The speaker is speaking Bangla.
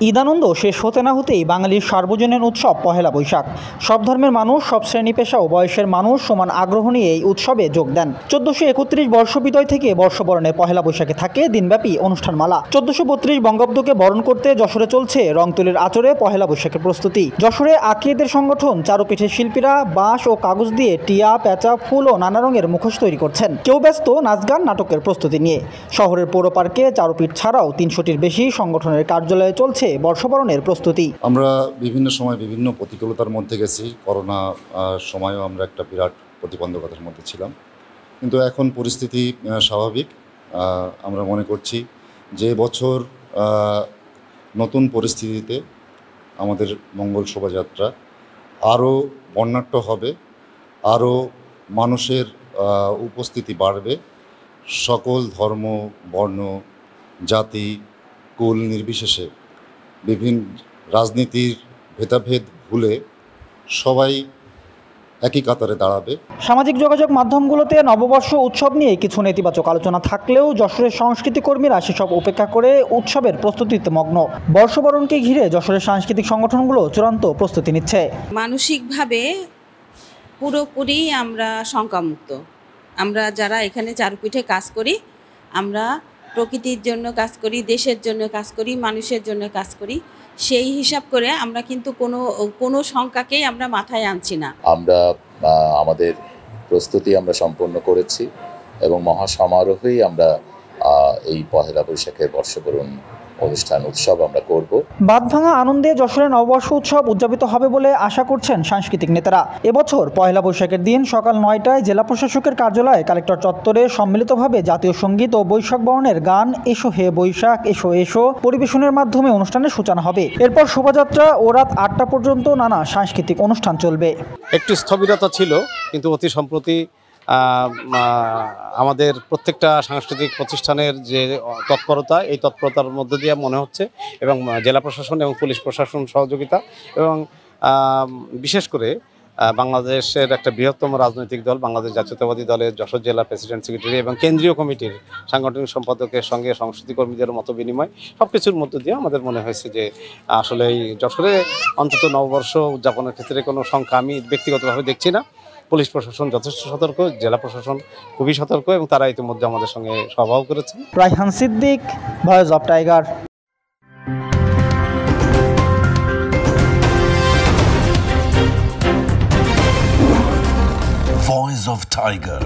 ঈদ আনন্দ শেষ হতে না হতেই বাঙালির সার্বজনীন উৎসব পহেলা বৈশাখ। সব ধর্মের মানুষ, সব শ্রেণী পেশা ও বয়সের মানুষ সমান আগ্রহ নিয়ে এই উৎসবে যোগ দেন। 1431 বর্ষবিদয় থেকে বর্ষবরণের পহেলা বৈশাখে থাকে দিনব্যাপী অনুষ্ঠানমালা। 1432 বঙ্গাব্দকে বরণ করতে যশোরে চলছে রংতুলির আচরে পহেলা বৈশাখের প্রস্তুতি। যশোরে আকিয়েদের সংগঠন চারুপিঠের শিল্পীরা বাঁশ ও কাগজ দিয়ে টিয়া, পেঁচা, ফুল ও নানা রঙের মুখোশ তৈরি করছেন। কেউ ব্যস্ত নাচ গান নাটকের প্রস্তুতি নিয়ে। শহরের পৌর পার্কে চারুপিঠ ছাড়াও 300টির বেশি সংগঠনের কার্যালয়ে চলছে বর্ষবরণের প্রস্তুতি। আমরা বিভিন্ন সময় বিভিন্ন প্রতিকূলতার মধ্যে গেছি। করোনা সময়ও আমরা একটা বিরাট প্রতিবন্ধকতার মধ্যে ছিলাম, কিন্তু এখন পরিস্থিতি স্বাভাবিক। আমরা মনে করছি যে বছর নতুন পরিস্থিতিতে আমাদের মঙ্গল শোভাযাত্রা আরও বর্ণাঢ্য হবে, আরও মানুষের উপস্থিতি বাড়বে। সকল ধর্ম, বর্ণ, জাতি, কুল নির্বিশেষে বিভিন্ন রাজনীতির ভেদাভেদ ভুলে সবাই একই কাতারে দাঁড়াবে। সামাজিক যোগাযোগ মাধ্যমগুলোতে নববর্ষ উৎসব নিয়ে কিছু নেতিবাচক আলোচনা থাকলেও যশোরের সংস্কৃতি কর্মীরা সেসব উপেক্ষা করে উৎসবের প্রস্তুতিতে মগ্ন। বর্ষবরণকে ঘিরে যশোরের সাংস্কৃতিক সংগঠনগুলো চূড়ান্ত প্রস্তুতি নিচ্ছে। মানসিকভাবে পুরোপুরি আমরা শঙ্কামুক্ত। আমরা যারা এখানে চারুপিঠে কাজ করি, আমরা প্রকৃতির জন্য কাজ করি, দেশের জন্য কাজ করি, মানুষের জন্য কাজ করি। সেই হিসাব করে আমরা কিন্তু কোনো শঙ্কাকেই আমরা মাথায় আনছি না। আমরা আমাদের প্রস্তুতি আমরা সম্পন্ন করেছি এবং মহাসমারোহেই আমরা এই পহেলা বৈশাখের বর্ষবরণ উৎসব আমরা করব। বাঁধভাঙা আনন্দে যশোরের নববর্ষ উৎসব উদযাপিত হবে বলে আশা করছেন সাংস্কৃতিক নেতারা। এবছর পহেলা বৈশাখের দিন সকাল 9টায় জেলা প্রশাসকের কার্যালয়ে কালেক্টর চত্বরে সম্মিলিতভাবে জাতীয় সঙ্গীত ও বৈশাখ বরণের গান এসো হে বৈশাখ এসো এসো পরিবেশনের মাধ্যমে অনুষ্ঠানের সূচনা হবে। এরপর শোভাযাত্রা ও রাত 8টা পর্যন্ত নানা সাংস্কৃতিক অনুষ্ঠান চলবে। একটু স্থবিরতা ছিল, কিন্তু অতি সম্প্রতি আমাদের প্রত্যেকটা সাংস্কৃতিক প্রতিষ্ঠানের যে তৎপরতা, এই তৎপরতার মধ্য দিয়ে মনে হচ্ছে এবং জেলা প্রশাসন এবং পুলিশ প্রশাসন সহযোগিতা এবং বিশেষ করে বাংলাদেশের একটা বৃহত্তম রাজনৈতিক দল বাংলাদেশ জাতীয়তাবাদী দলের যশোর জেলা প্রেসিডেন্ট সেক্রেটারি এবং কেন্দ্রীয় কমিটির সাংগঠনিক সম্পাদকের সঙ্গে সংস্কৃতি কর্মীদের মতো বিনিময় সবকিছুর মধ্য দিয়ে আমাদের মনে হয়েছে যে আসলে এই যশোরে অন্তত নববর্ষ উদযাপনের ক্ষেত্রে কোনো সংখ্যা আমি ব্যক্তিগতভাবে দেখছি না। পুলিশ প্রশাসন যথেষ্ট সতর্ক, জেলা প্রশাসন খুবই সতর্ক এবং তারা ইতিমধ্যে আমাদের সঙ্গে সভাও করেছে। Raihan Siddique, voice of tiger. Voice of Tiger.